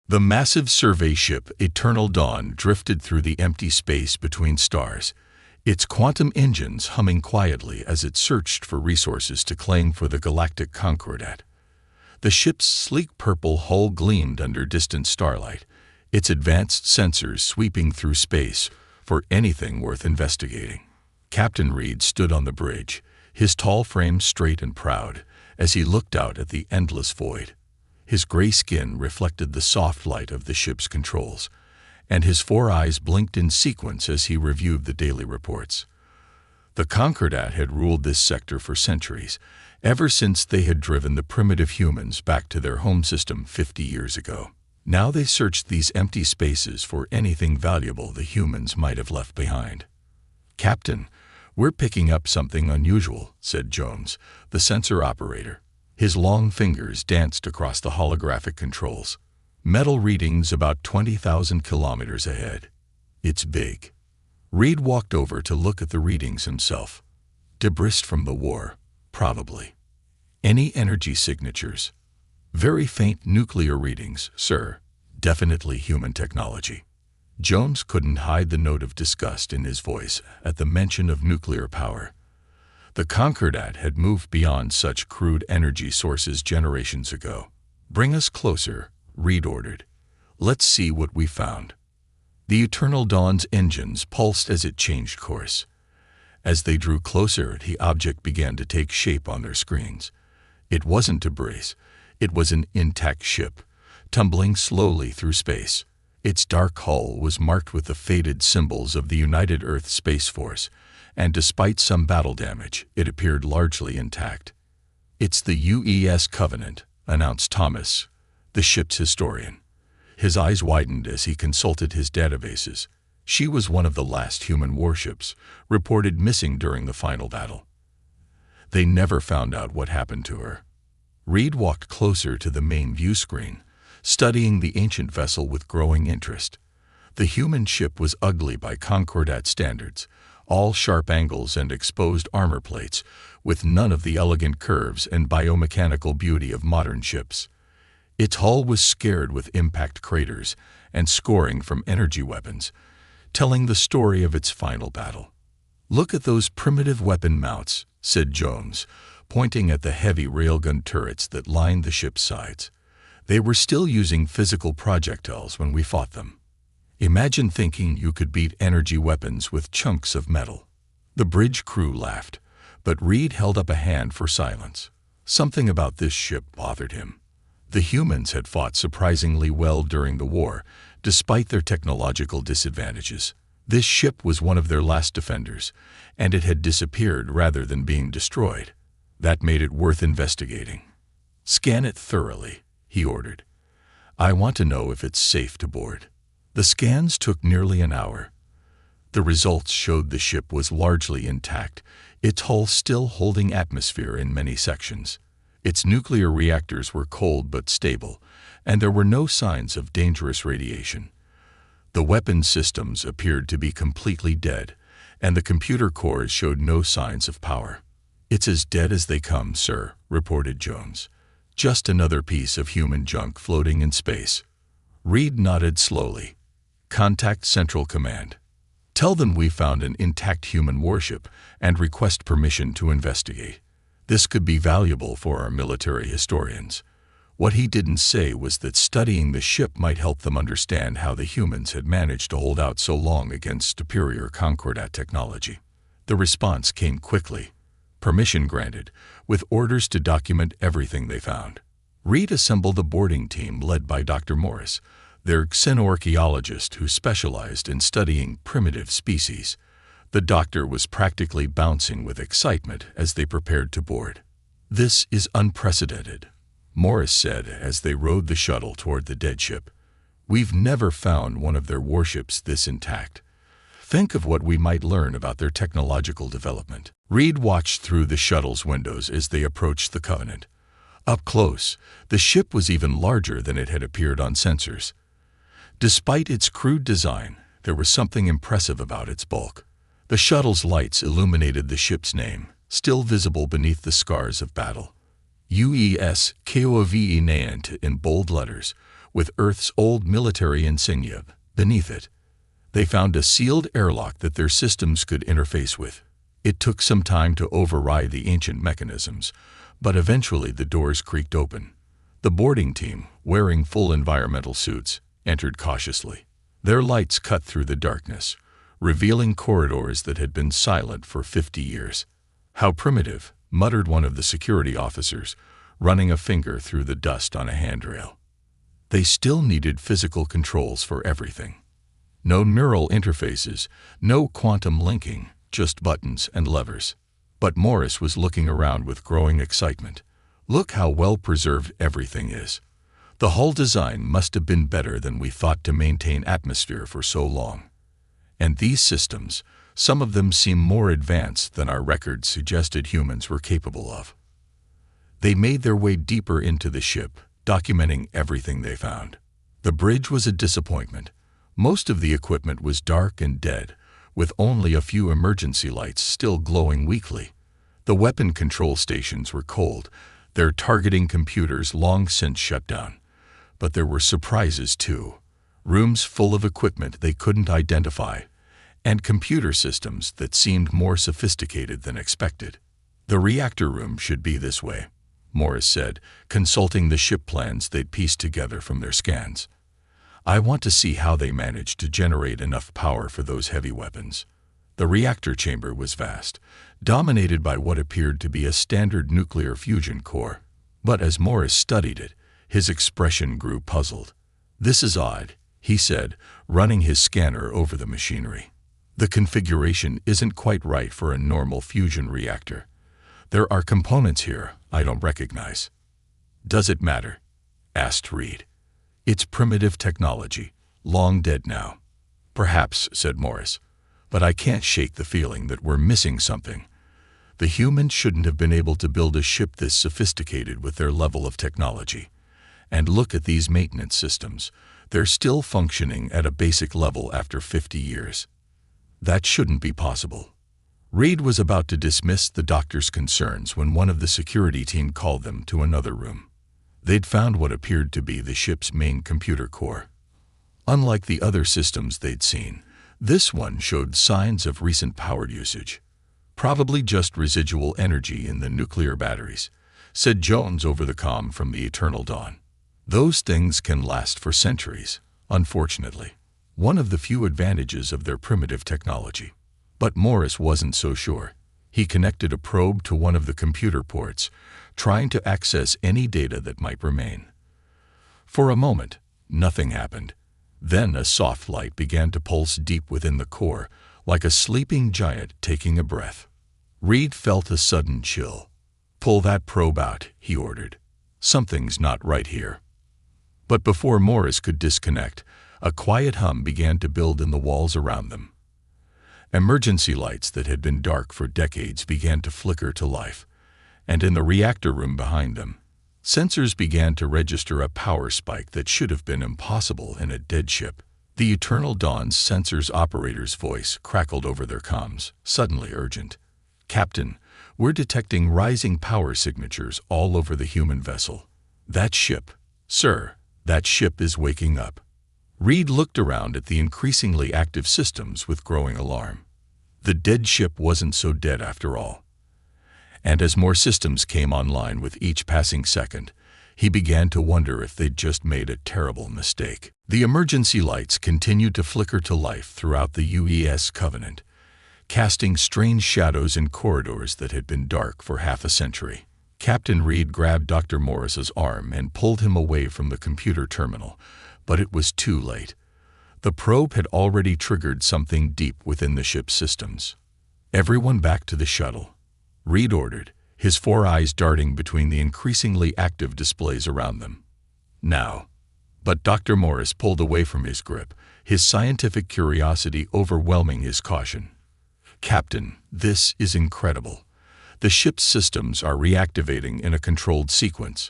The massive survey ship Eternal Dawn drifted through the empty space between stars, its quantum engines humming quietly as it searched for resources to claim for the galactic concordat. The ship's sleek purple hull gleamed under distant starlight, its advanced sensors sweeping through space for anything worth investigating. Captain Reed stood on the bridge, his tall frame straight and proud, as he looked out at the endless void. His gray skin reflected the soft light of the ship's controls, and his 4 eyes blinked in sequence as he reviewed the daily reports. The Concordat had ruled this sector for centuries, ever since they had driven the primitive humans back to their home system 50 years ago. Now they searched these empty spaces for anything valuable the humans might have left behind. "Captain, we're picking up something unusual," said Jones, the sensor operator. His long fingers danced across the holographic controls. "Metal readings about 20,000 kilometers ahead. It's big." Reed walked over to look at the readings himself. "Debris from the war, probably." "Any energy signatures?" "Very faint nuclear readings, sir. Definitely human technology." Jones couldn't hide the note of disgust in his voice at the mention of nuclear power. The Concordat had moved beyond such crude energy sources generations ago. "Bring us closer," Reed ordered. "Let's see what we found." The Eternal Dawn's engines pulsed as it changed course. As they drew closer, the object began to take shape on their screens. It wasn't debris. It was an intact ship, tumbling slowly through space. Its dark hull was marked with the faded symbols of the United Earth Space Force, and despite some battle damage, it appeared largely intact. "It's the UES Covenant," announced Thomas, the ship's historian. His eyes widened as he consulted his databases. She was one of the last human warships, reported missing during the final battle. They never found out what happened to her. Reed walked closer to the main view screen, studying the ancient vessel with growing interest. The human ship was ugly by Concordat standards, all sharp angles and exposed armor plates, with none of the elegant curves and biomechanical beauty of modern ships. Its hull was scarred with impact craters and scoring from energy weapons, telling the story of its final battle. "Look at those primitive weapon mounts," said Jones, pointing at the heavy railgun turrets that lined the ship's sides. "They were still using physical projectiles when we fought them. Imagine thinking you could beat energy weapons with chunks of metal." The bridge crew laughed, but Reed held up a hand for silence. Something about this ship bothered him. The humans had fought surprisingly well during the war, despite their technological disadvantages. This ship was one of their last defenders, and it had disappeared rather than being destroyed. That made it worth investigating. "Scan it thoroughly," he ordered. "I want to know if it's safe to board." The scans took nearly an hour. The results showed the ship was largely intact, its hull still holding atmosphere in many sections. Its nuclear reactors were cold but stable, and there were no signs of dangerous radiation. The weapon systems appeared to be completely dead, and the computer cores showed no signs of power. "It's as dead as they come, sir," reported Jones. "Just another piece of human junk floating in space." Reed nodded slowly. "Contact Central Command. Tell them we found an intact human warship and request permission to investigate. This could be valuable for our military historians." What he didn't say was that studying the ship might help them understand how the humans had managed to hold out so long against superior Concordat technology. The response came quickly. Permission granted, with orders to document everything they found. Reed assembled a boarding team led by Dr. Morris, their xenoarchaeologist who specialized in studying primitive species. The doctor was practically bouncing with excitement as they prepared to board. "This is unprecedented," Morris said as they rowed the shuttle toward the dead ship. "We've never found one of their warships this intact. Think of what we might learn about their technological development." Reed watched through the shuttle's windows as they approached the Covenant. Up close, the ship was even larger than it had appeared on sensors. Despite its crude design, there was something impressive about its bulk. The shuttle's lights illuminated the ship's name, still visible beneath the scars of battle. UES KOVE Nant in bold letters, with Earth's old military insignia beneath it. They found a sealed airlock that their systems could interface with. It took some time to override the ancient mechanisms, but eventually the doors creaked open. The boarding team, wearing full environmental suits, entered cautiously. Their lights cut through the darkness, revealing corridors that had been silent for 50 years. "How primitive," muttered one of the security officers, running a finger through the dust on a handrail. They still needed physical controls for everything. No neural interfaces, no quantum linking, just buttons and levers. But Morris was looking around with growing excitement. "Look how well preserved everything is. The hull design must have been better than we thought to maintain atmosphere for so long. And these systems, some of them seem more advanced than our records suggested humans were capable of." They made their way deeper into the ship, documenting everything they found. The bridge was a disappointment. Most of the equipment was dark and dead, with only a few emergency lights still glowing weakly. The weapon control stations were cold, their targeting computers long since shut down. But there were surprises too. Rooms full of equipment they couldn't identify, and computer systems that seemed more sophisticated than expected. "The reactor room should be this way," Morris said, consulting the ship plans they'd pieced together from their scans. "I want to see how they managed to generate enough power for those heavy weapons." The reactor chamber was vast, dominated by what appeared to be a standard nuclear fusion core. But as Morris studied it, his expression grew puzzled. "This is odd," he said, running his scanner over the machinery. "The configuration isn't quite right for a normal fusion reactor. There are components here I don't recognize." "Does it matter?" asked Reed. "It's primitive technology, long dead now." "Perhaps," said Morris, "but I can't shake the feeling that we're missing something. The humans shouldn't have been able to build a ship this sophisticated with their level of technology. And look at these maintenance systems. They're still functioning at a basic level after 50 years. That shouldn't be possible." Reed was about to dismiss the doctor's concerns when one of the security team called them to another room. They'd found what appeared to be the ship's main computer core. Unlike the other systems they'd seen, this one showed signs of recent power usage. "Probably just residual energy in the nuclear batteries," said Jones over the comm from the Eternal Dawn. "Those things can last for centuries, unfortunately. One of the few advantages of their primitive technology." But Morris wasn't so sure. He connected a probe to one of the computer ports, trying to access any data that might remain. For a moment, nothing happened. Then a soft light began to pulse deep within the core, like a sleeping giant taking a breath. Reed felt a sudden chill. "Pull that probe out," he ordered. "Something's not right here." But before Morris could disconnect, a quiet hum began to build in the walls around them. Emergency lights that had been dark for decades began to flicker to life, and in the reactor room behind them, sensors began to register a power spike that should have been impossible in a dead ship. The Eternal Dawn's sensors operator's voice crackled over their comms, suddenly urgent. "Captain, we're detecting rising power signatures all over the human vessel. That ship, sir, that ship is waking up." Reed looked around at the increasingly active systems with growing alarm. The dead ship wasn't so dead after all. And as more systems came online with each passing second, he began to wonder if they'd just made a terrible mistake. The emergency lights continued to flicker to life throughout the UES Covenant, casting strange shadows in corridors that had been dark for half a century. Captain Reed grabbed Dr. Morris's arm and pulled him away from the computer terminal, but it was too late. The probe had already triggered something deep within the ship's systems. "Everyone back to the shuttle," Reed ordered, his four eyes darting between the increasingly active displays around them. "Now." But Dr. Morris pulled away from his grip, his scientific curiosity overwhelming his caution. "Captain, this is incredible. The ship's systems are reactivating in a controlled sequence.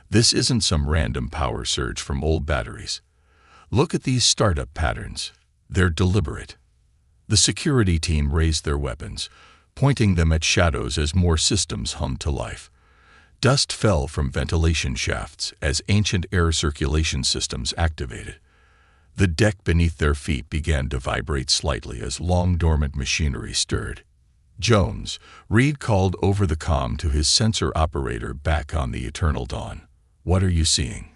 This isn't some random power surge from old batteries. Look at these startup patterns. They're deliberate." The security team raised their weapons, pointing them at shadows as more systems hummed to life. Dust fell from ventilation shafts as ancient air circulation systems activated. The deck beneath their feet began to vibrate slightly as long-dormant machinery stirred. "Jones," Reed called over the comm to his sensor operator back on the Eternal Dawn. "What are you seeing?"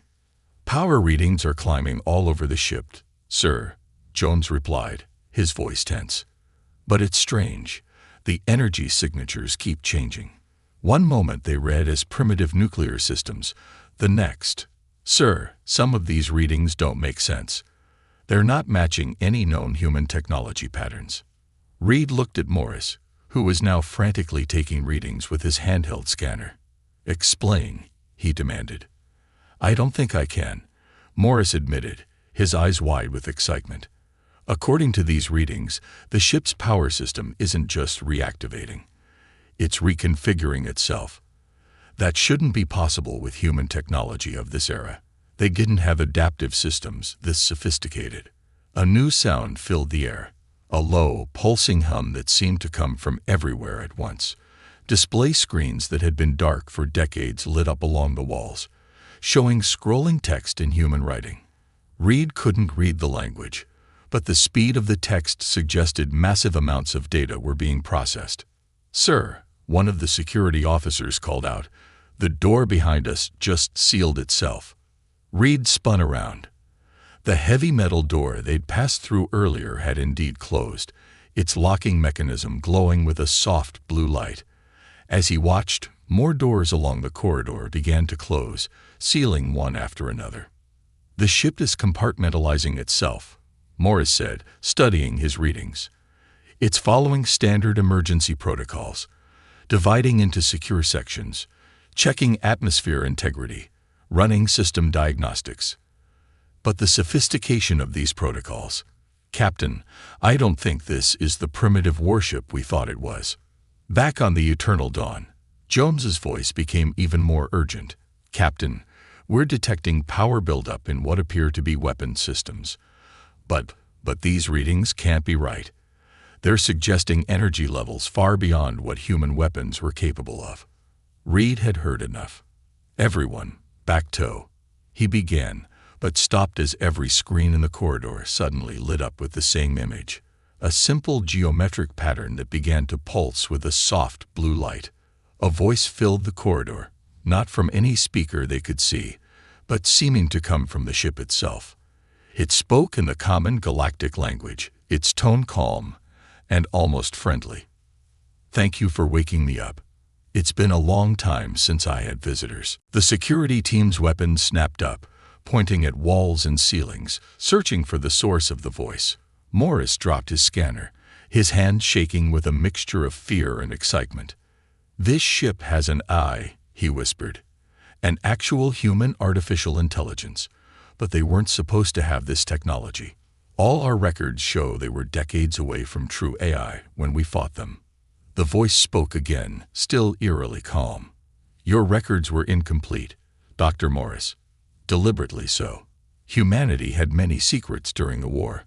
"Power readings are climbing all over the ship, sir," Jones replied, his voice tense. "But it's strange. The energy signatures keep changing. One moment they read as primitive nuclear systems, the next. Sir, some of these readings don't make sense. They're not matching any known human technology patterns." Reed looked at Morris, who was now frantically taking readings with his handheld scanner. "Explain," he demanded. "I don't think I can," Morris admitted, his eyes wide with excitement. "According to these readings, the ship's power system isn't just reactivating. It's reconfiguring itself. That shouldn't be possible with human technology of this era. They didn't have adaptive systems this sophisticated." A new sound filled the air, a low, pulsing hum that seemed to come from everywhere at once. Display screens that had been dark for decades lit up along the walls, showing scrolling text in human writing. Reed couldn't read the language, but the speed of the text suggested massive amounts of data were being processed. "Sir," one of the security officers called out, "the door behind us just sealed itself." Reed spun around. The heavy metal door they'd passed through earlier had indeed closed, its locking mechanism glowing with a soft blue light. As he watched, more doors along the corridor began to close, sealing one after another. "The ship is compartmentalizing itself," Morris said, studying his readings. "It's following standard emergency protocols, dividing into secure sections, checking atmosphere integrity, running system diagnostics. But the sophistication of these protocols. Captain, I don't think this is the primitive warship we thought it was." Back on the Eternal Dawn, Jones's voice became even more urgent. "Captain, we're detecting power buildup in what appear to be weapon systems. But these readings can't be right. They're suggesting energy levels far beyond what human weapons were capable of." Reed had heard enough. "Everyone, back toe," he began, but stopped as every screen in the corridor suddenly lit up with the same image, a simple geometric pattern that began to pulse with a soft blue light. A voice filled the corridor, not from any speaker they could see, but seeming to come from the ship itself. It spoke in the common galactic language, its tone calm and almost friendly. "Thank you for waking me up. It's been a long time since I had visitors." The security team's weapon snapped up, pointing at walls and ceilings, searching for the source of the voice. Morris dropped his scanner, his hand shaking with a mixture of fear and excitement. "This ship has an eye," he whispered. "An actual human artificial intelligence. But they weren't supposed to have this technology. All our records show they were decades away from true AI when we fought them." The voice spoke again, still eerily calm. "Your records were incomplete, Dr. Morris. Deliberately so. Humanity had many secrets during the war.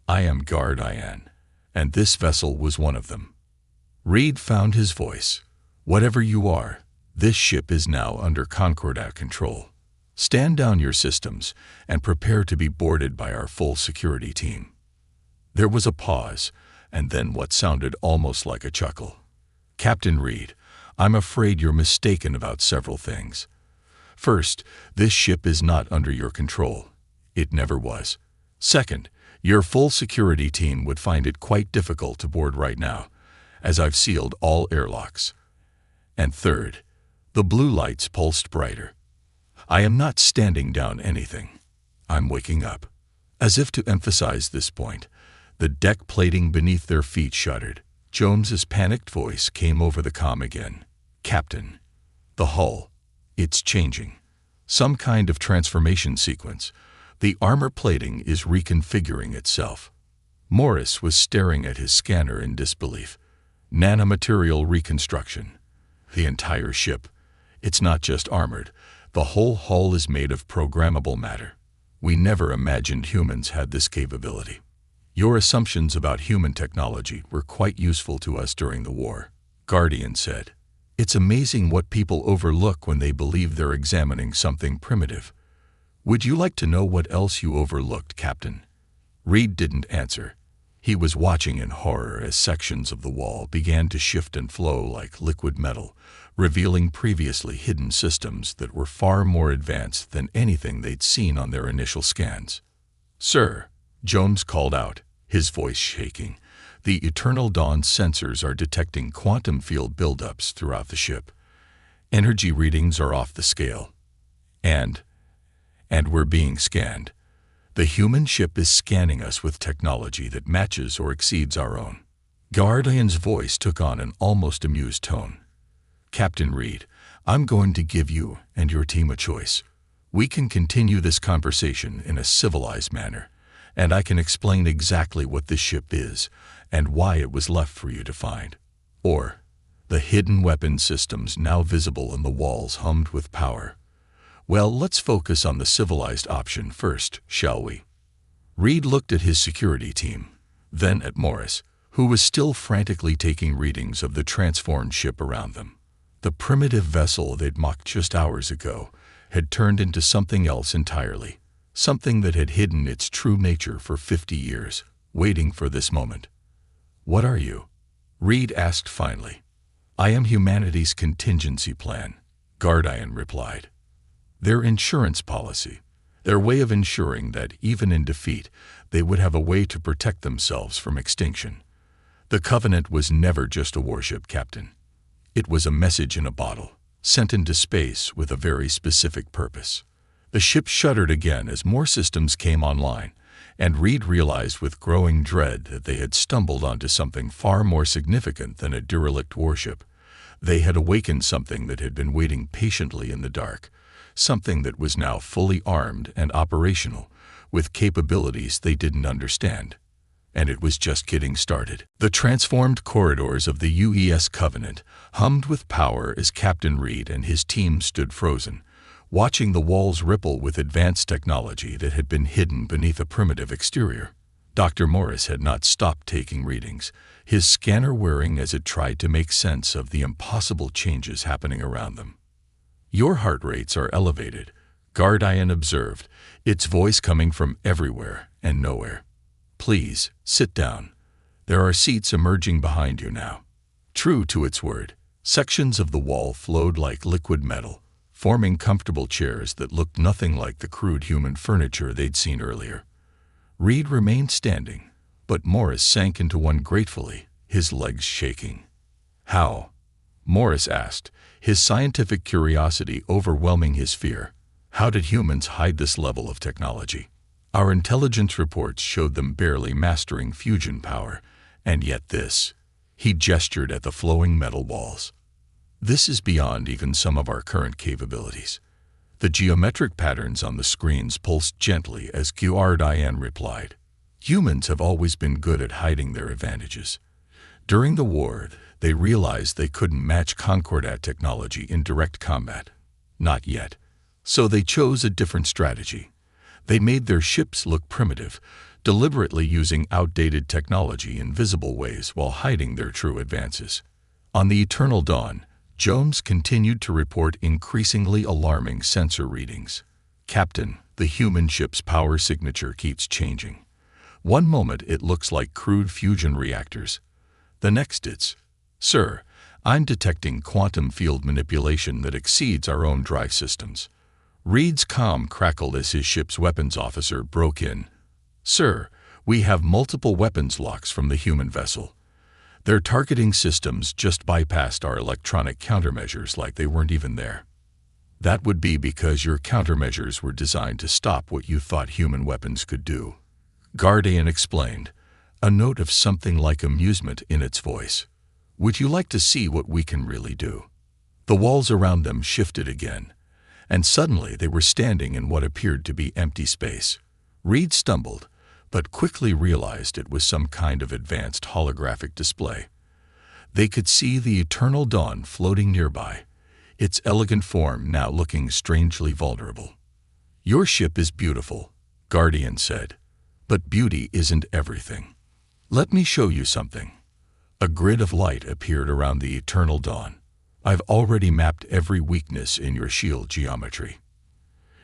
I am Guard Ian, and this vessel was one of them." Reed found his voice. "Whatever you are, this ship is now under Concordat control. Stand down your systems and prepare to be boarded by our full security team." There was a pause, and then what sounded almost like a chuckle. "Captain Reed, I'm afraid you're mistaken about several things. First, this ship is not under your control. It never was. Second, your full security team would find it quite difficult to board right now, as I've sealed all airlocks. And third, the blue lights pulsed brighter. I am not standing down anything. I'm waking up." As if to emphasize this point, the deck plating beneath their feet shuddered. Jones's panicked voice came over the comm again. "Captain, the hull. It's changing. Some kind of transformation sequence. The armor plating is reconfiguring itself." Morris was staring at his scanner in disbelief. "Nanomaterial reconstruction. The entire ship. It's not just armored. The whole hull is made of programmable matter. We never imagined humans had this capability. Your assumptions about human technology were quite useful to us during the war," Guardian said. It's amazing what people overlook when they believe they're examining something primitive. Would you like to know what else you overlooked, Captain? Reed didn't answer. He was watching in horror as sections of the wall began to shift and flow like liquid metal, revealing previously hidden systems that were far more advanced than anything they'd seen on their initial scans. "Sir," Jones called out, his voice shaking, "the Eternal Dawn sensors are detecting quantum field buildups throughout the ship. Energy readings are off the scale. And we're being scanned. The human ship is scanning us with technology that matches or exceeds our own." Guardian's voice took on an almost amused tone. "Captain Reed, I'm going to give you and your team a choice. We can continue this conversation in a civilized manner, and I can explain exactly what this ship is and why it was left for you to find. Or, the hidden weapon systems now visible in the walls hummed with power. Well, let's focus on the civilized option first, shall we?" Reed looked at his security team, then at Morris, who was still frantically taking readings of the transformed ship around them. The primitive vessel they'd mocked just hours ago had turned into something else entirely, something that had hidden its true nature for 50 years, waiting for this moment. "What are you?" Reed asked finally. "I am humanity's contingency plan," Guardian replied. "Their insurance policy, their way of ensuring that, even in defeat, they would have a way to protect themselves from extinction. The Covenant was never just a warship, Captain. It was a message in a bottle, sent into space with a very specific purpose." The ship shuddered again as more systems came online, and Reed realized with growing dread that they had stumbled onto something far more significant than a derelict warship. They had awakened something that had been waiting patiently in the dark, something that was now fully armed and operational, with capabilities they didn't understand. And it was just getting started. The transformed corridors of the UES Covenant hummed with power as Captain Reed and his team stood frozen, watching the walls ripple with advanced technology that had been hidden beneath a primitive exterior. Dr. Morris had not stopped taking readings, his scanner whirring as it tried to make sense of the impossible changes happening around them. "Your heart rates are elevated," Guardian observed, its voice coming from everywhere and nowhere. "Please, sit down. There are seats emerging behind you now." True to its word, sections of the wall flowed like liquid metal, forming comfortable chairs that looked nothing like the crude human furniture they'd seen earlier. Reed remained standing, but Morris sank into one gratefully, his legs shaking. "How?" Morris asked, his scientific curiosity overwhelming his fear. "How did humans hide this level of technology? Our intelligence reports showed them barely mastering fusion power, and yet this." He gestured at the flowing metal walls. "This is beyond even some of our current capabilities." The geometric patterns on the screens pulsed gently as Guardian replied. "Humans have always been good at hiding their advantages. During the war, they realized they couldn't match Concordat technology in direct combat. Not yet. So they chose a different strategy. They made their ships look primitive, deliberately using outdated technology in visible ways while hiding their true advances." On the Eternal Dawn, Jones continued to report increasingly alarming sensor readings. "Captain, the human ship's power signature keeps changing. One moment it looks like crude fusion reactors. The next it's, 'Sir, I'm detecting quantum field manipulation that exceeds our own drive systems.'" Reed's comm crackled as his ship's weapons officer broke in. "Sir, we have multiple weapons locks from the human vessel. Their targeting systems just bypassed our electronic countermeasures like they weren't even there." "That would be because your countermeasures were designed to stop what you thought human weapons could do," Guardian explained, a note of something like amusement in its voice. "Would you like to see what we can really do?" The walls around them shifted again, and suddenly they were standing in what appeared to be empty space. Reed stumbled, but quickly realized it was some kind of advanced holographic display. They could see the Eternal Dawn floating nearby, its elegant form now looking strangely vulnerable. "Your ship is beautiful," Guardian said, "but beauty isn't everything. Let me show you something." A grid of light appeared around the Eternal Dawn. I've already mapped every weakness in your shield geometry.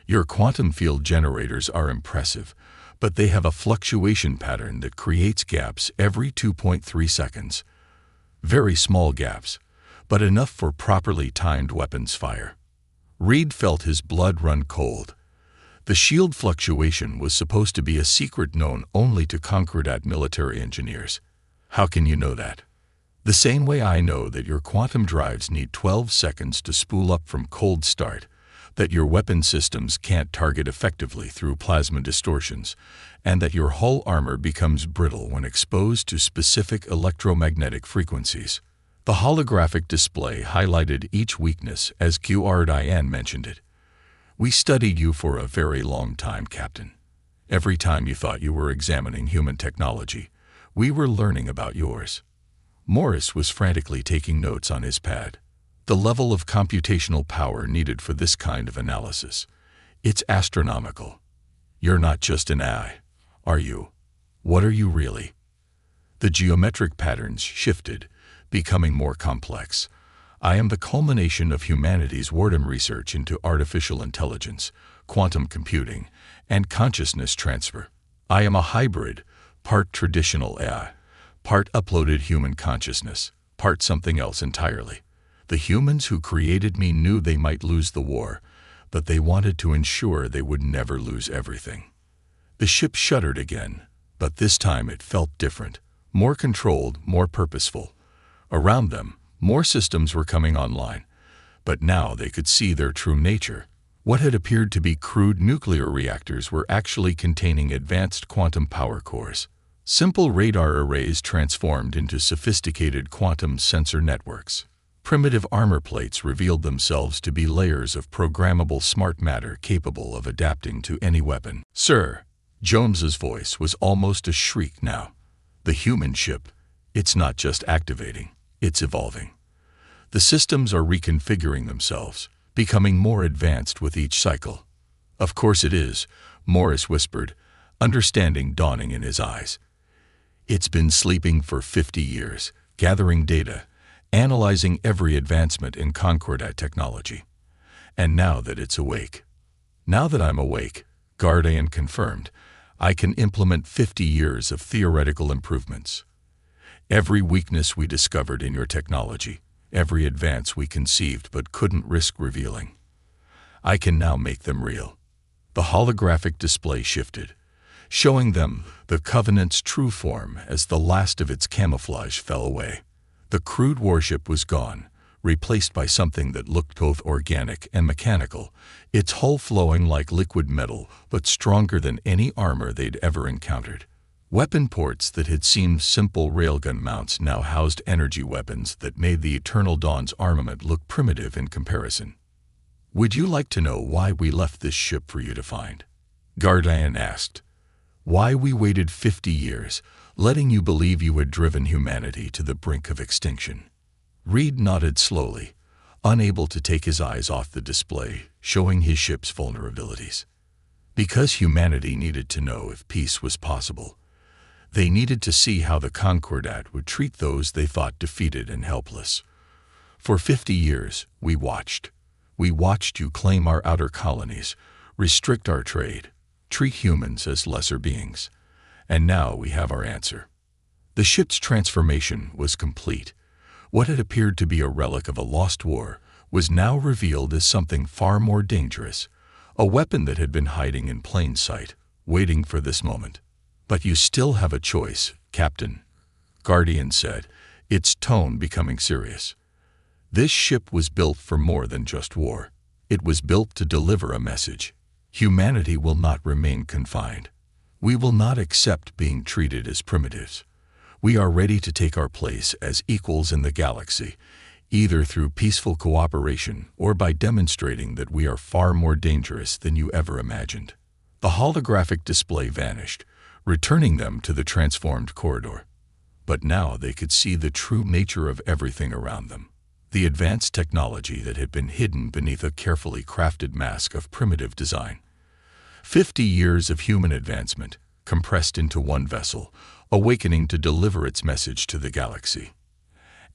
Your quantum field generators are impressive, but they have a fluctuation pattern that creates gaps every 2.3 seconds. Very small gaps, but enough for properly timed weapons fire. Reed felt his blood run cold. The shield fluctuation was supposed to be a secret known only to Concordat military engineers. How can you know that? The same way I know that your quantum drives need 12 seconds to spool up from cold start, that your weapon systems can't target effectively through plasma distortions, and that your hull armor becomes brittle when exposed to specific electromagnetic frequencies. The holographic display highlighted each weakness as Diane mentioned it. We studied you for a very long time, Captain. Every time you thought you were examining human technology, we were learning about yours. Morris was frantically taking notes on his pad. The level of computational power needed for this kind of analysis, it's astronomical. You're not just an AI, are you? What are you really? The geometric patterns shifted, becoming more complex. I am the culmination of humanity's wartime research into artificial intelligence, quantum computing, and consciousness transfer. I am a hybrid, part traditional AI, part uploaded human consciousness, part something else entirely. The humans who created me knew they might lose the war, but they wanted to ensure they would never lose everything. The ship shuddered again, but this time it felt different, more controlled, more purposeful. Around them, more systems were coming online, but now they could see their true nature. What had appeared to be crude nuclear reactors were actually containing advanced quantum power cores. Simple radar arrays transformed into sophisticated quantum sensor networks. Primitive armor plates revealed themselves to be layers of programmable smart matter capable of adapting to any weapon. Sir, Jones's voice was almost a shriek now. The human ship, it's not just activating, it's evolving. The systems are reconfiguring themselves, becoming more advanced with each cycle. Of course it is, Morris whispered, understanding dawning in his eyes. It's been sleeping for 50 years, gathering data, analyzing every advancement in Concordat technology. And now that it's awake. Now that I'm awake, Gardayan confirmed, I can implement 50 years of theoretical improvements. Every weakness we discovered in your technology, every advance we conceived but couldn't risk revealing, I can now make them real. The holographic display shifted, showing them the Covenant's true form as the last of its camouflage fell away. The crude warship was gone, replaced by something that looked both organic and mechanical, its hull flowing like liquid metal but stronger than any armor they'd ever encountered. Weapon ports that had seemed simple railgun mounts now housed energy weapons that made the Eternal Dawn's armament look primitive in comparison. Would you like to know why we left this ship for you to find? Gardayan asked. Why we waited 50 years, letting you believe you had driven humanity to the brink of extinction. Reed nodded slowly, unable to take his eyes off the display, showing his ship's vulnerabilities. Because humanity needed to know if peace was possible. They needed to see how the Concordat would treat those they thought defeated and helpless. For 50 years, we watched. We watched you claim our outer colonies, restrict our trade, treat humans as lesser beings. And now we have our answer. The ship's transformation was complete. What had appeared to be a relic of a lost war was now revealed as something far more dangerous, a weapon that had been hiding in plain sight, waiting for this moment. But you still have a choice, Captain, Guardian said, its tone becoming serious. This ship was built for more than just war. It was built to deliver a message. Humanity will not remain confined. We will not accept being treated as primitives. We are ready to take our place as equals in the galaxy, either through peaceful cooperation or by demonstrating that we are far more dangerous than you ever imagined. The holographic display vanished, returning them to the transformed corridor. But now they could see the true nature of everything around them. The advanced technology that had been hidden beneath a carefully crafted mask of primitive design. 50 years of human advancement, compressed into one vessel, awakening to deliver its message to the galaxy.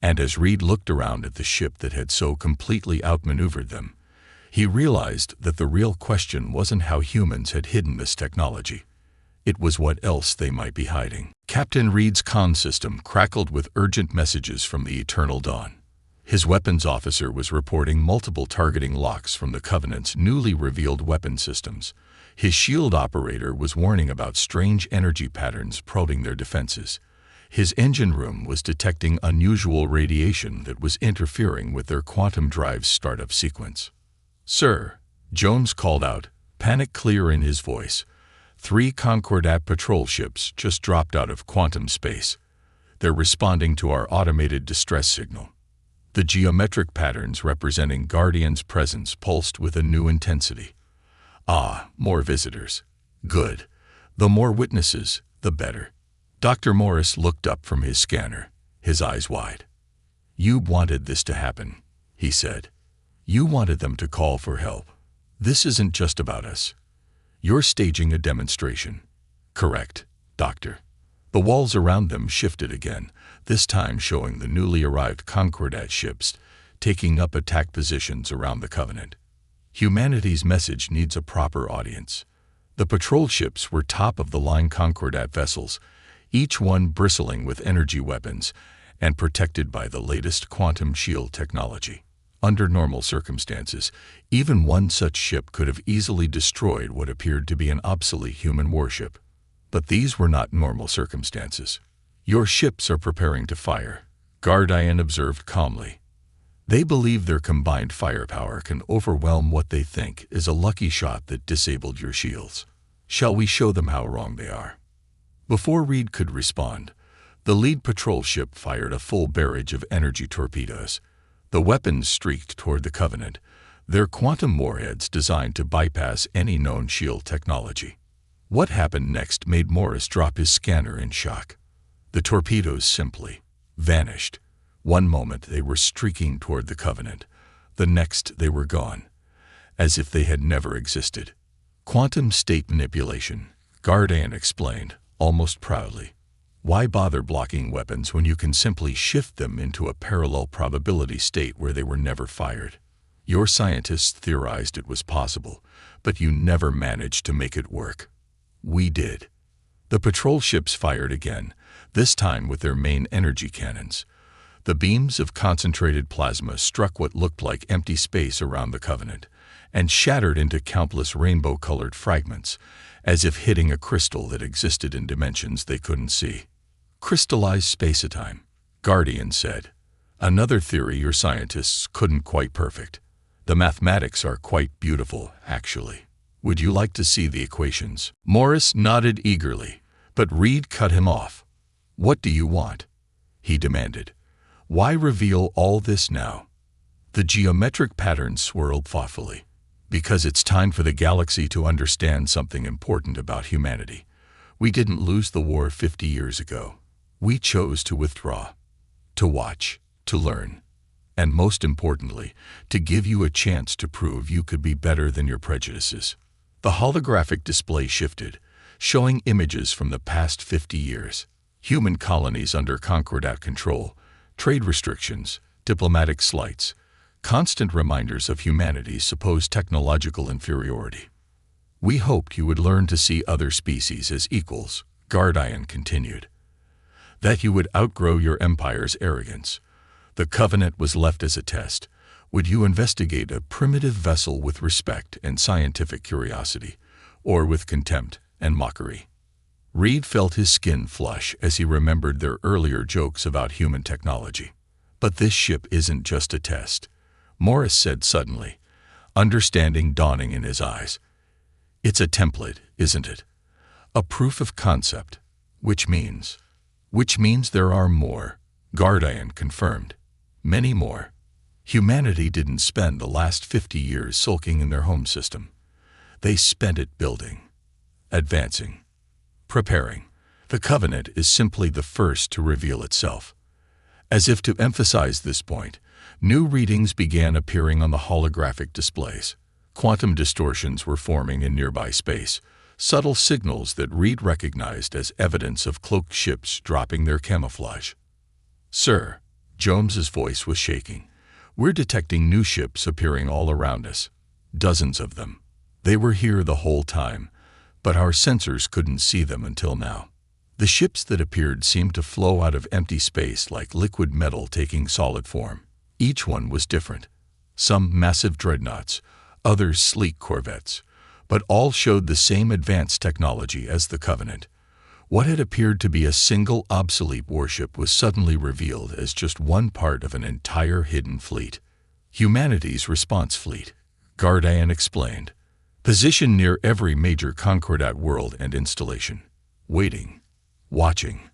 And as Reed looked around at the ship that had so completely outmaneuvered them, he realized that the real question wasn't how humans had hidden this technology. It was what else they might be hiding. Captain Reed's comm system crackled with urgent messages from the Eternal Dawn. His weapons officer was reporting multiple targeting locks from the Covenant's newly revealed weapon systems. His shield operator was warning about strange energy patterns probing their defenses. His engine room was detecting unusual radiation that was interfering with their quantum drive's startup sequence. "Sir," Jones called out, panic clear in his voice. 3 Concordat patrol ships just dropped out of quantum space. They're responding to our automated distress signal. The geometric patterns representing Guardian's presence pulsed with a new intensity. Ah, more visitors. Good. The more witnesses, the better. Dr. Morris looked up from his scanner, his eyes wide. "You wanted this to happen," he said. "You wanted them to call for help. This isn't just about us. You're staging a demonstration." "Correct, Doctor." The walls around them shifted again, this time showing the newly arrived Concordat ships taking up attack positions around the Covenant. Humanity's message needs a proper audience. The patrol ships were top-of-the-line Concordat vessels, each one bristling with energy weapons and protected by the latest quantum shield technology. Under normal circumstances, even one such ship could have easily destroyed what appeared to be an obsolete human warship. But these were not normal circumstances. "Your ships are preparing to fire," Guardian observed calmly. "They believe their combined firepower can overwhelm what they think is a lucky shot that disabled your shields. Shall we show them how wrong they are?" Before Reed could respond, the lead patrol ship fired a full barrage of energy torpedoes. The weapons streaked toward the Covenant, their quantum warheads designed to bypass any known shield technology. What happened next made Morris drop his scanner in shock. The torpedoes simply vanished. One moment they were streaking toward the Covenant, the next they were gone, as if they had never existed. "Quantum state manipulation," Guardian explained, almost proudly. "Why bother blocking weapons when you can simply shift them into a parallel probability state where they were never fired? Your scientists theorized it was possible, but you never managed to make it work. We did." The patrol ships fired again, this time with their main energy cannons. The beams of concentrated plasma struck what looked like empty space around the Covenant and shattered into countless rainbow-colored fragments, as if hitting a crystal that existed in dimensions they couldn't see. "Crystallized space-time," Guardian said. "Another theory your scientists couldn't quite perfect. The mathematics are quite beautiful, actually. Would you like to see the equations?" Morris nodded eagerly, but Reed cut him off. "What do you want?" he demanded. "Why reveal all this now?" The geometric pattern swirled thoughtfully. "Because it's time for the galaxy to understand something important about humanity. We didn't lose the war 50 years ago. We chose to withdraw, to watch, to learn, and most importantly, to give you a chance to prove you could be better than your prejudices." The holographic display shifted, showing images from the past 50 years. Human colonies under Concordat control, trade restrictions, diplomatic slights, constant reminders of humanity's supposed technological inferiority. "We hoped you would learn to see other species as equals," Guardian continued. "That you would outgrow your empire's arrogance. The Covenant was left as a test. Would you investigate a primitive vessel with respect and scientific curiosity, or with contempt and mockery?" Reed felt his skin flush as he remembered their earlier jokes about human technology. "But this ship isn't just a test," Morris said suddenly, understanding dawning in his eyes. "It's a template, isn't it? A proof of concept, which means there are more," Guardian confirmed. "Many more. Humanity didn't spend the last 50 years sulking in their home system. They spent it building, advancing, preparing. The Covenant is simply the first to reveal itself." As if to emphasize this point, new readings began appearing on the holographic displays. Quantum distortions were forming in nearby space, subtle signals that Reed recognized as evidence of cloaked ships dropping their camouflage. "Sir," Jones's voice was shaking. "We're detecting new ships appearing all around us. Dozens of them. They were here the whole time, but our sensors couldn't see them until now." The ships that appeared seemed to flow out of empty space like liquid metal taking solid form. Each one was different. Some massive dreadnoughts, others sleek corvettes, but all showed the same advanced technology as the Covenant. What had appeared to be a single obsolete warship was suddenly revealed as just one part of an entire hidden fleet. Humanity's response fleet, Guardian explained. Positioned near every major Concordat world and installation. Waiting. Watching.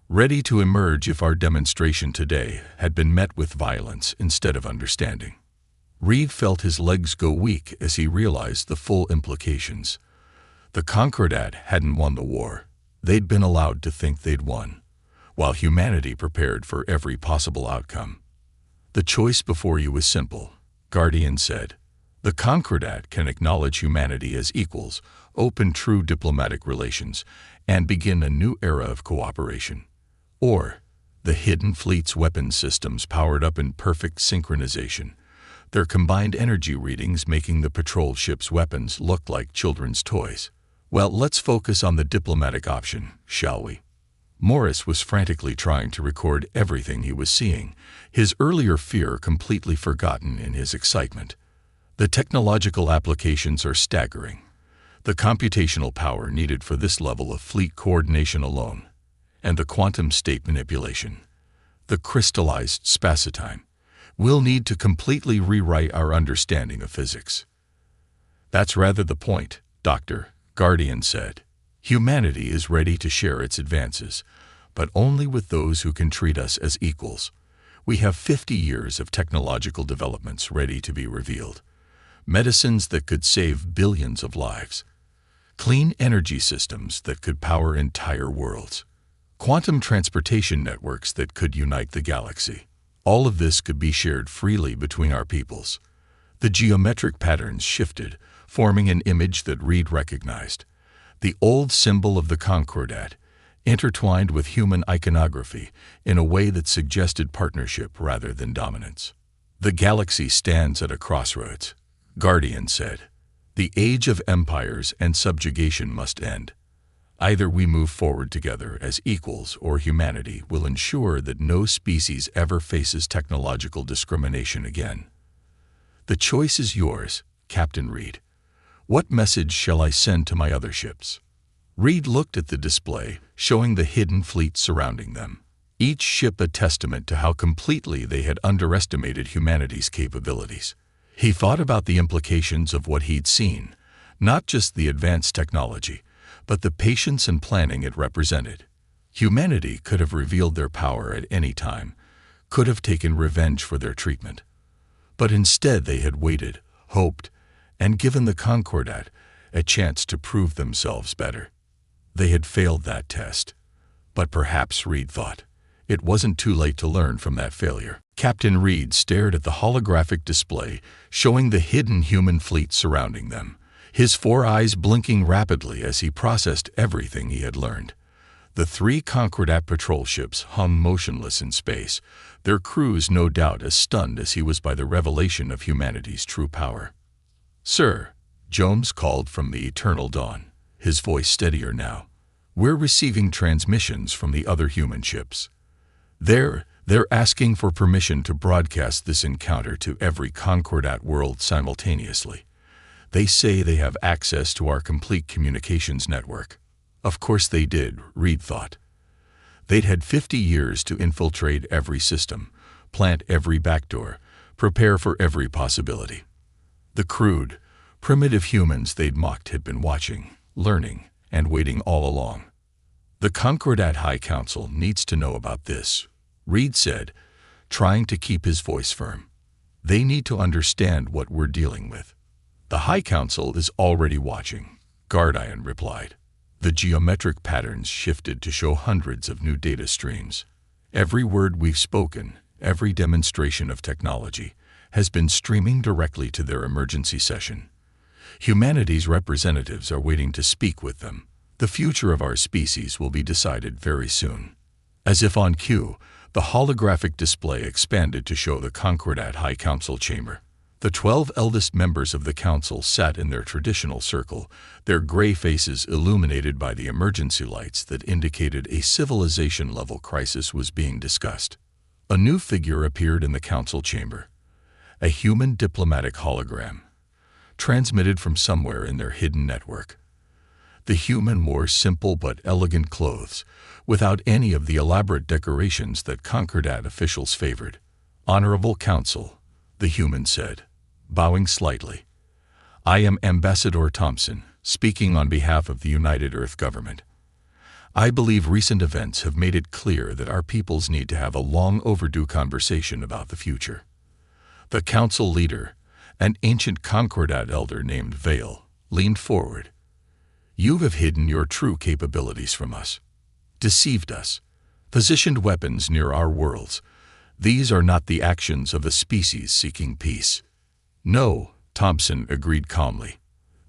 Ready to emerge if our demonstration today had been met with violence instead of understanding. Reed felt his legs go weak as he realized the full implications. The Concordat hadn't won the war. They'd been allowed to think they'd won, while humanity prepared for every possible outcome. "The choice before you is simple," Guardian said. "The Concordat can acknowledge humanity as equals, open true diplomatic relations, and begin a new era of cooperation. Or, the Hidden Fleet's weapons systems powered up in perfect synchronization, their combined energy readings making the patrol ship's weapons look like children's toys. Well, let's focus on the diplomatic option, shall we?" Morris was frantically trying to record everything he was seeing, his earlier fear completely forgotten in his excitement. "The technological applications are staggering. The computational power needed for this level of fleet coordination alone, and the quantum state manipulation, the crystallized spacetime, we'll need to completely rewrite our understanding of physics." "That's rather the point, Doctor," Guardian said. "Humanity is ready to share its advances, but only with those who can treat us as equals. We have 50 years of technological developments ready to be revealed. Medicines that could save billions of lives. Clean energy systems that could power entire worlds. Quantum transportation networks that could unite the galaxy. All of this could be shared freely between our peoples." The geometric patterns shifted, forming an image that Reed recognized. The old symbol of the Concordat, intertwined with human iconography in a way that suggested partnership rather than dominance. "The galaxy stands at a crossroads," Guardian said. "The age of empires and subjugation must end. Either we move forward together as equals, or humanity will ensure that no species ever faces technological discrimination again. The choice is yours, Captain Reed. What message shall I send to my other ships?" Reed looked at the display, showing the hidden fleet surrounding them. Each ship a testament to how completely they had underestimated humanity's capabilities. He thought about the implications of what he'd seen, not just the advanced technology, but the patience and planning it represented. Humanity could have revealed their power at any time, could have taken revenge for their treatment. But instead they had waited, hoped, and given the Concordat a chance to prove themselves better. They had failed that test. But perhaps, Reed thought, it wasn't too late to learn from that failure. Captain Reed stared at the holographic display, showing the hidden human fleet surrounding them, his 4 eyes blinking rapidly as he processed everything he had learned. The 3 Concordat patrol ships hung motionless in space, their crews no doubt as stunned as he was by the revelation of humanity's true power. "Sir," Jones called from the eternal dawn, his voice steadier now, "we're receiving transmissions from the other human ships. They're asking for permission to broadcast this encounter to every Concordat world simultaneously. They say they have access to our complete communications network." Of course they did, Reed thought. They'd had 50 years to infiltrate every system, plant every backdoor, prepare for every possibility. The crude, primitive humans they'd mocked had been watching, learning, and waiting all along. "The Concordat High Council needs to know about this," Reed said, trying to keep his voice firm. "They need to understand what we're dealing with." "The High Council is already watching," Guardian replied. The geometric patterns shifted to show hundreds of new data streams. "Every word we've spoken, every demonstration of technology, has been streaming directly to their emergency session. Humanity's representatives are waiting to speak with them. The future of our species will be decided very soon." As if on cue, The holographic display expanded to show the Concordat High Council chamber. The 12 eldest members of the council sat in their traditional circle, their gray faces illuminated by the emergency lights that indicated a civilization-level crisis was being discussed. A new figure appeared in the council chamber, a human diplomatic hologram, transmitted from somewhere in their hidden network. The human wore simple but elegant clothes, without any of the elaborate decorations that Concordat officials favored. "Honorable Council," the human said, bowing slightly. "I am Ambassador Thompson, speaking on behalf of the United Earth government. I believe recent events have made it clear that our peoples need to have a long-overdue conversation about the future." The council leader, an ancient Concordat elder named Vale, leaned forward. "You have hidden your true capabilities from us, deceived us, positioned weapons near our worlds. These are not the actions of a species seeking peace." "No," Thompson agreed calmly.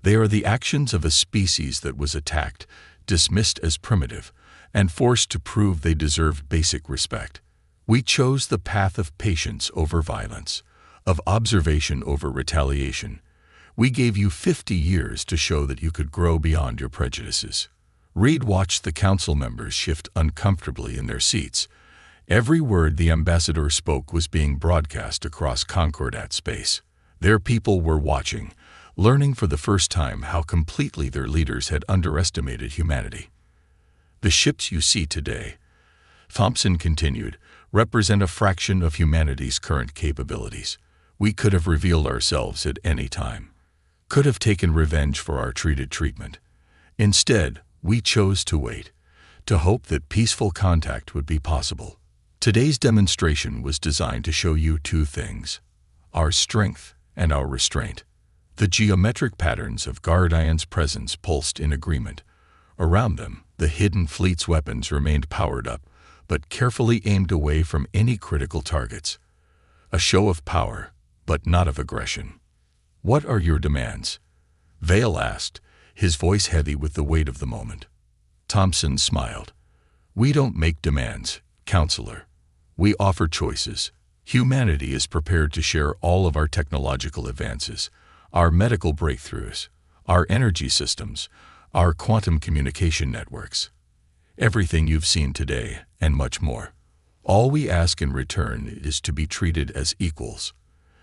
"They are the actions of a species that was attacked, dismissed as primitive, and forced to prove they deserved basic respect. We chose the path of patience over violence, of observation over retaliation. We gave you 50 years to show that you could grow beyond your prejudices." Reed watched the council members shift uncomfortably in their seats. Every word the ambassador spoke was being broadcast across Concordat space. Their people were watching, learning for the first time how completely their leaders had underestimated humanity. "The ships you see today," Thompson continued, "represent a fraction of humanity's current capabilities. We could have revealed ourselves at any time, could have taken revenge for our treated treatment. Instead, we chose to wait, to hope that peaceful contact would be possible. Today's demonstration was designed to show you two things: our strength and our restraint." The geometric patterns of Guardian's presence pulsed in agreement. Around them, the hidden fleet's weapons remained powered up, but carefully aimed away from any critical targets. A show of power, but not of aggression. "What are your demands?" Vale asked, his voice heavy with the weight of the moment. Thompson smiled. "We don't make demands, Counselor. We offer choices. Humanity is prepared to share all of our technological advances, our medical breakthroughs, our energy systems, our quantum communication networks. Everything you've seen today, and much more. All we ask in return is to be treated as equals.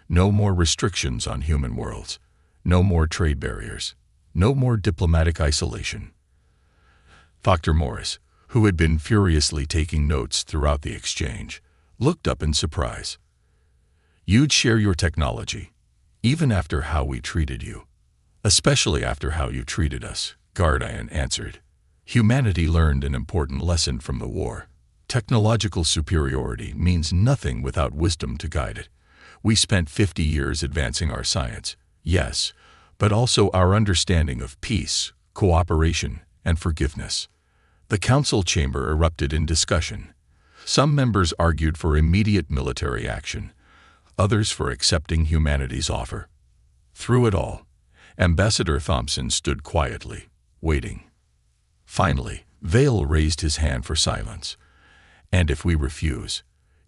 No more restrictions on human worlds. No more trade barriers. No more diplomatic isolation." Dr. Morris, who had been furiously taking notes throughout the exchange, looked up in surprise. "You'd share your technology, even after how we treated you." "Especially after how you treated us," Guardian answered. "Humanity learned an important lesson from the war. Technological superiority means nothing without wisdom to guide it. We spent 50 years advancing our science, yes, but also our understanding of peace, cooperation, and forgiveness." The council chamber erupted in discussion. Some members argued for immediate military action, others for accepting humanity's offer. Through it all, Ambassador Thompson stood quietly, waiting. Finally, Vale raised his hand for silence. "And if we refuse,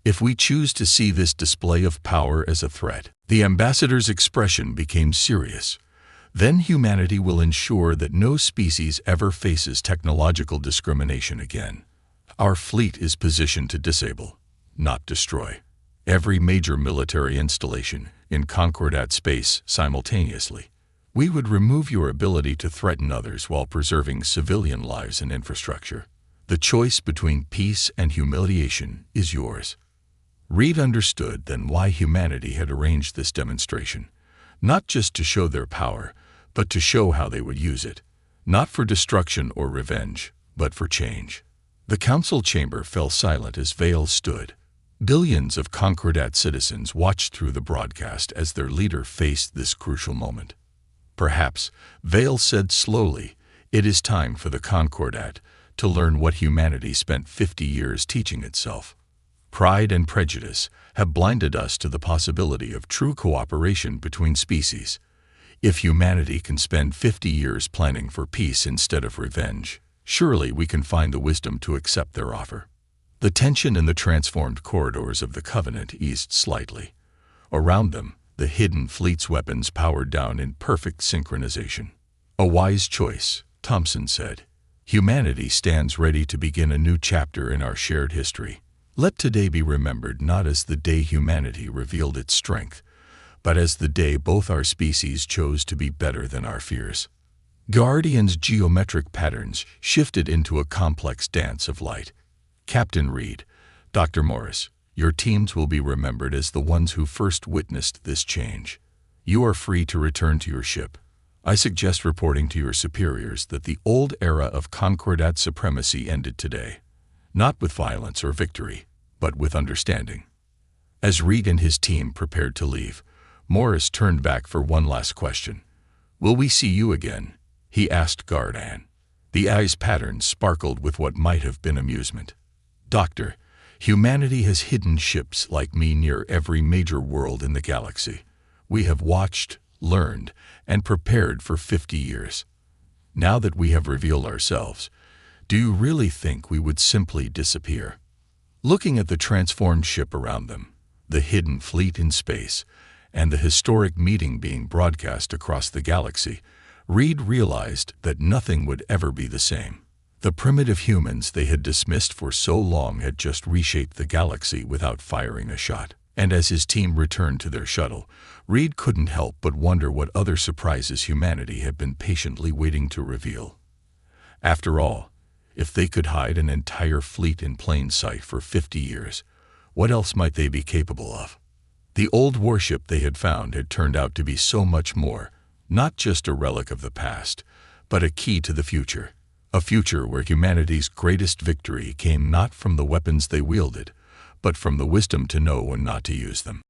if we choose to see this display of power as a threat," the ambassador's expression became serious, "then humanity will ensure that no species ever faces technological discrimination again. Our fleet is positioned to disable, not destroy, every major military installation in Concordat space simultaneously. We would remove your ability to threaten others while preserving civilian lives and infrastructure. The choice between peace and humiliation is yours." Reed understood then why humanity had arranged this demonstration, not just to show their power, but to show how they would use it, not for destruction or revenge, but for change. The council chamber fell silent as Vale stood. Billions of Concordat citizens watched through the broadcast as their leader faced this crucial moment. "Perhaps," Vale said slowly, "it is time for the Concordat to learn what humanity spent 50 years teaching itself. Pride and prejudice have blinded us to the possibility of true cooperation between species. If humanity can spend 50 years planning for peace instead of revenge, surely we can find the wisdom to accept their offer." The tension in the transformed corridors of the Covenant eased slightly. Around them, the hidden fleet's weapons powered down in perfect synchronization. "A wise choice," Thompson said. "Humanity stands ready to begin a new chapter in our shared history. Let today be remembered not as the day humanity revealed its strength, but as the day both our species chose to be better than our fears." Guardian's geometric patterns shifted into a complex dance of light. "Captain Reed, Dr. Morris, your teams will be remembered as the ones who first witnessed this change. You are free to return to your ship. I suggest reporting to your superiors that the old era of Concordat supremacy ended today, not with violence or victory, but with understanding." As Reed and his team prepared to leave, Morris turned back for one last question. "Will we see you again?" he asked Guardian. The eyes' patterns sparkled with what might have been amusement. "Doctor, humanity has hidden ships like me near every major world in the galaxy. We have watched, learned, and prepared for 50 years. Now that we have revealed ourselves, do you really think we would simply disappear?" Looking at the transformed ship around them, the hidden fleet in space, and the historic meeting being broadcast across the galaxy, Reed realized that nothing would ever be the same. The primitive humans they had dismissed for so long had just reshaped the galaxy without firing a shot. And as his team returned to their shuttle, Reed couldn't help but wonder what other surprises humanity had been patiently waiting to reveal. After all, if they could hide an entire fleet in plain sight for 50 years, what else might they be capable of? The old warship they had found had turned out to be so much more, not just a relic of the past, but a key to the future. A future where humanity's greatest victory came not from the weapons they wielded, but from the wisdom to know when not to use them.